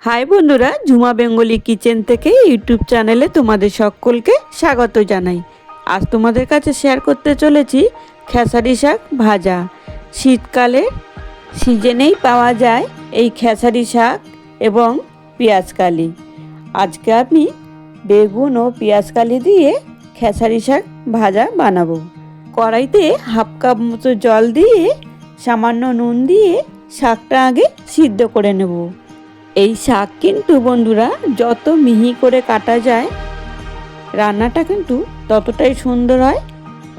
High বন্ধুরা, Jhuma Bengali kitchen থেকে YouTube চ্যানেলে তোমাদের সকলকে স্বাগত জানাই। আজ তোমাদের কাছে শেয়ার করতে চলেছি খেসারি শাক ভাজা। শীতকালে সিজনেই পাওয়া যায় এই খেসারি শাক এবং পেঁয়াজকালি। আজকে আমি বেগুন ও পেঁয়াজকালি দিয়ে খেসারি শাক ভাজা বানাবো। কড়াইতে হাফ কাপ মতো জল দিয়ে সামান্য নুন দিয়ে শাকটা আগে সিদ্ধ করে নেব। এই শাক কিন্তু বন্ধুরা যত মিহি করে কাটা যায় রান্নাটা কিন্তু ততটাই সুন্দর হয়,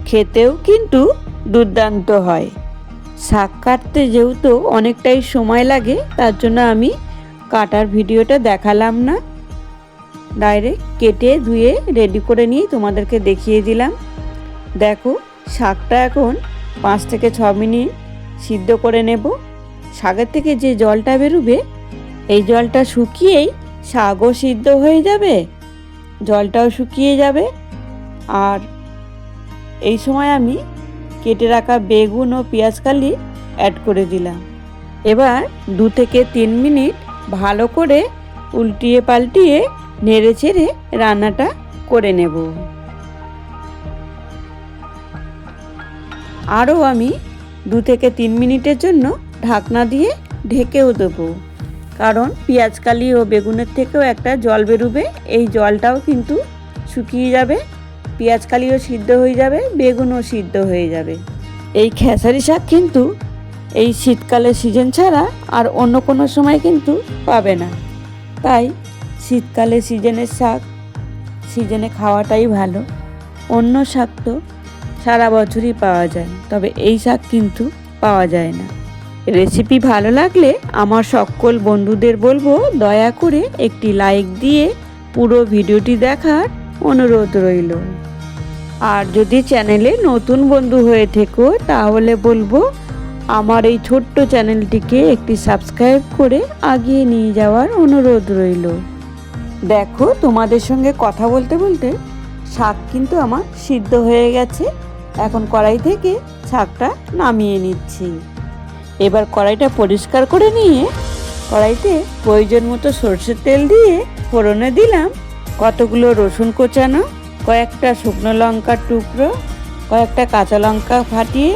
খেতেও কিন্তু দুর্দান্ত হয়। শাক কাটতে যেহেতু অনেকটাই সময় লাগে, তার জন্য আমি কাটার ভিডিওটা দেখালাম না, ডাইরেক্ট কেটে ধুয়ে রেডি করে নিয়ে তোমাদেরকে দেখিয়ে দিলাম। দেখো, শাকটা এখন 5 থেকে 6 মিনিট সিদ্ধ করে নেব। শাকের থেকে যে জলটা বেরোবে এই জলটা শুকিয়েই শাকও সিদ্ধ হয়ে যাবে, জলটাও শুকিয়ে যাবে। আর এই সময় আমি কেটে রাখা বেগুন ও পেঁয়াজকালি অ্যাড করে দিলাম। এবার 2 থেকে 3 মিনিট ভালো করে উল্টিয়ে পাল্টিয়ে নেড়ে চেড়ে রান্নাটা করে নেব। আরও আমি 2 থেকে 3 মিনিটের জন্য ঢাকনা দিয়ে ঢেকেও দেবো, কারণ পেঁয়াজকালি ও বেগুনের থেকেও একটা জল বেরোবে। এই জলটাও কিন্তু শুকিয়ে যাবে, পেঁয়াজকালিও সিদ্ধ হয়ে যাবে, বেগুনও সিদ্ধ হয়ে যাবে। এই খেসারি শাক কিন্তু এই শীতকালের সিজন ছাড়া আর অন্য কোনো সময় কিন্তু পাবে না। তাই শীতকালে সিজনের শাক সিজনে খাওয়াটাই ভালো। অন্য শাক তো সারা বছরই পাওয়া যায়, তবে এই শাক কিন্তু পাওয়া যায় না। রেসিপি ভালো লাগলে আমার সকল বন্ধুদের বলবো দয়া করে একটি লাইক দিয়ে পুরো ভিডিওটি দেখার অনুরোধ রইল। আর যদি চ্যানেলে নতুন বন্ধু হয়ে থেকো তাহলে বলবো আমার এই ছোট্ট চ্যানেলটিকে একটি সাবস্ক্রাইব করে আগিয়ে নিয়ে যাওয়ার অনুরোধ রইল। দেখো, তোমাদের সঙ্গে কথা বলতে বলতে শাক কিন্তু আমার সিদ্ধ হয়ে গেছে। এখন কড়াই থেকে শাকটা নামিয়ে নিচ্ছি। এবার কড়াইটা পরিষ্কার করে নিয়ে কড়াইতে প্রয়োজন মতো সরষের তেল দিয়ে ফোড়নে দিলাম কতগুলো রসুন কোচানো, কয়েকটা শুকনো লঙ্কার টুকরো, কয়েকটা কাঁচা লঙ্কা ফাটিয়ে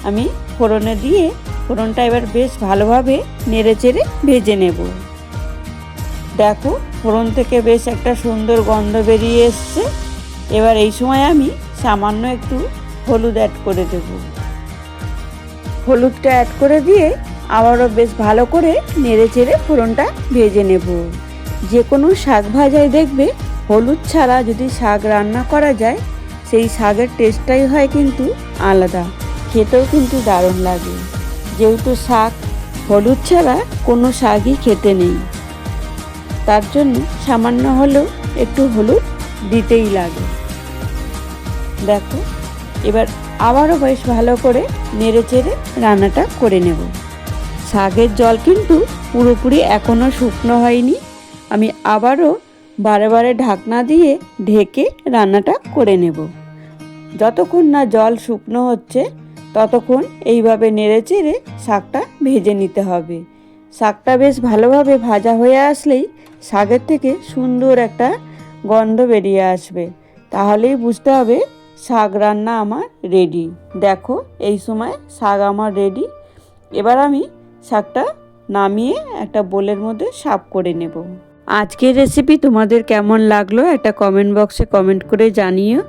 আমি ফোড়নে দিয়ে ফোড়নটা এবার বেশ ভালোভাবে নেড়ে চেড়ে ভেজে নেব। দেখো, ফোড়ন থেকে বেশ একটা সুন্দর গন্ধ বেরিয়ে এসছে। এবার এই সময় আমি সামান্য একটু হলুদ অ্যাড করে দেব। হলুদটা অ্যাড করে দিয়ে আবারও বেশ ভালো করে নেড়ে চেড়ে ফোড়নটা ভেজে নেব। যে কোনো শাক ভাজায় দেখবে হলুদ ছাড়া যদি শাক রান্না করা যায় সেই শাকের টেস্টটাই হয় কিন্তু আলাদা, খেতেও কিন্তু দারুণ লাগে। যেহেতু শাক হলুদ ছাড়া কোনো শাকই খেতে নেই, তার জন্য সামান্য হলেও একটু হলুদ দিতেই লাগে। দেখো, এবার আবারও বেশ ভালো করে নেড়ে চেড়ে রান্নাটা করে নেব। শাকের জল কিন্তু পুরোপুরি এখনও শুকনো হয়নি। আমি আবারও বারে বারে ঢাকনা দিয়ে ঢেকে রান্নাটা করে নেব। যতক্ষণ না জল শুকনো হচ্ছে ততক্ষণ এইভাবে নেড়ে চেড়ে শাকটা ভেজে নিতে হবে। শাকটা বেশ ভালোভাবে ভাজা হয়ে আসলেই শাকের থেকে সুন্দর একটা গন্ধ বেরিয়ে আসবে, তাহলেই বুঝতে হবে শাক রান্না আমার রেডি। দেখো, এই সময় শাক আমার রেডি। এবার আমি শাকটা নামিয়ে একটা বোলের মধ্যে সার্ভ করে নেব। আজকের রেসিপি তোমাদের কেমন লাগলো একটা কমেন্ট বক্সে কমেন্ট করে জানিও।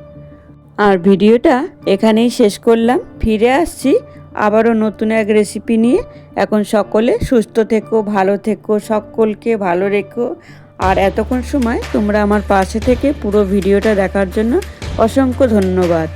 আর ভিডিওটা এখানেই শেষ করলাম। ফিরে আসছি আবারও নতুন এক রেসিপি নিয়ে। এখন সকলে সুস্থ থেকো, ভালো থেকো, সকলকে ভালো রেখো। আর এতক্ষণ সময় তোমরা আমার পাশে থেকে পুরো ভিডিওটা দেখার জন্য অসংখ্য ধন্যবাদ।